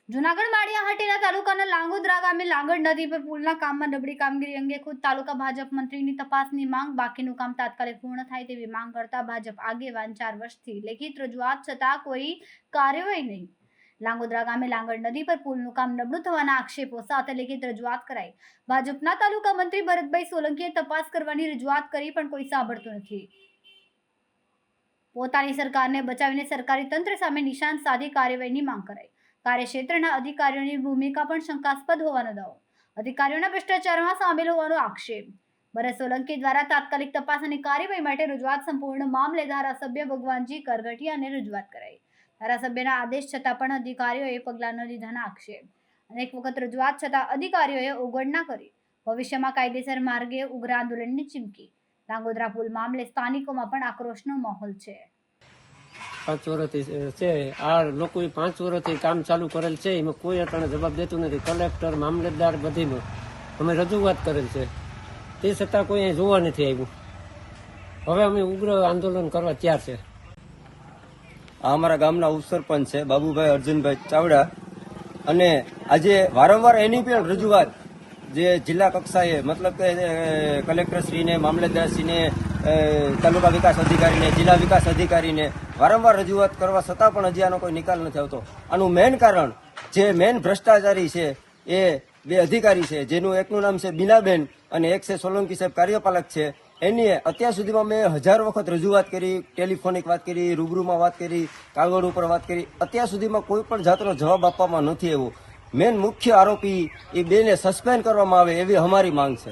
જૂનાગઢ માળિયા હાટીના તાલુકાના લાંગોદ્રા ગામે લાંગડ નદી પર પુલના કામમાં નબળી કામગીરી અંગે ખુદ તાલુકા ભાજપ મંત્રીની તપાસની માંગ, બાકીનું કામ તાત્કાલિક પૂર્ણ થાય તેવી માંગ કરતા ભાજપ આગેવાન 4 વર્ષથી લેખિત રજૂઆત છતાં કોઈ કાર્યવાહી નહીં। લાંગોદ્રા ગામે લાંગડ નદી પર પુલનું કામ નબળું થવાના આક્ષેપો સાથે લેખિત રજૂઆત કરાઈ। ભાજપના તાલુકા મંત્રી ભરતભાઈ સોલંકીએ તપાસ કરવાની રજૂઆત કરી પણ કોઈ સાંભળતું નથી। પોતાની સરકારને બચાવીને સરકારી તંત્ર સામે નિશાન સાધી કાર્યવાહીની માંગ કરાઈ। કાર્યક્ષેત્રના અધિકારીઓની ભૂમિકા પણ શંકાસ્પદ હોવાનો દાવો, અધિકારીઓના ભ્રષ્ટાચારમાં સામેલ હોવાનો આક્ષેપ। ભરત સોલંકી દ્વારા તાત્કાલિક તપાસ અને કાર્યવાહી માટે રજૂઆત સંપૂર્ણ મામલે ધારાસભ્ય ભગવાનજી કરગઠિયાને રજૂઆત કરાઈ। ધારાસભ્યના આદેશ છતાં પણ અધિકારીઓએ પગલાં ન લીધાના આક્ષેપ। અનેક વખત રજૂઆત છતાં અધિકારીઓએ અવગણના કરી ભવિષ્યમાં કાયદેસર માર્ગે ઉગ્ર આંદોલનની ચીમકી। લાંગોદ્રા પુલ મામલે સ્થાનિકોમાં પણ આક્રોશનો માહોલ છે। 5 વર્ષથી છે આ લોકોએ 5 વર્ષથી કામ ચાલુ કરેલ છે, એમાં કોઈ અટાણે જવાબ દેતું નથી। કલેક્ટર, મામલતદાર બધીનો અમે રજૂઆત કરેલ છે, તે છતાં કોઈ અહીં જોવા નથી આવ્યું। હવે અમે ઉગ્ર આંદોલન કરવા તૈયાર છે। આ અમારા ગામના ઉપસરપંચ છે બાબુભાઈ અર્જુનભાઈ ચાવડા, અને આજે વારંવાર એની પણ રજૂઆત જે જિલ્લા કક્ષાએ મતલબ કે કલેક્ટરશ્રીને, મામલતદારશ્રીને, તાલુકા વિકાસ અધિકારીને, જિલ્લા વિકાસ અધિકારીને વારંવાર રજૂઆત કરવા છતાં પણ હજી આનો કોઈ નિકાલ નથી આવતો। આનું મેઇન કારણ જે મેઇન ભ્રષ્ટાચારી છે એ 2 અધિકારી છે, જેનું એકનું નામ છે બીનાબેન અને એક છે સોલંકી સાહેબ કાર્યપાલક છે। એની અત્યાર સુધીમાં મેં 1000 વખત રજૂઆત કરી, ટેલિફોનિક વાત કરી, રૂબરૂમાં વાત કરી, કાગળ ઉપર વાત કરી, અત્યાર સુધીમાં કોઈ પણ જાતનો જવાબ આપવામાં નથી આવ્યો। મેઇન મુખ્ય આરોપી એ 2ને સસ્પેન્ડ કરવામાં આવે એવી અમારી માંગ છે।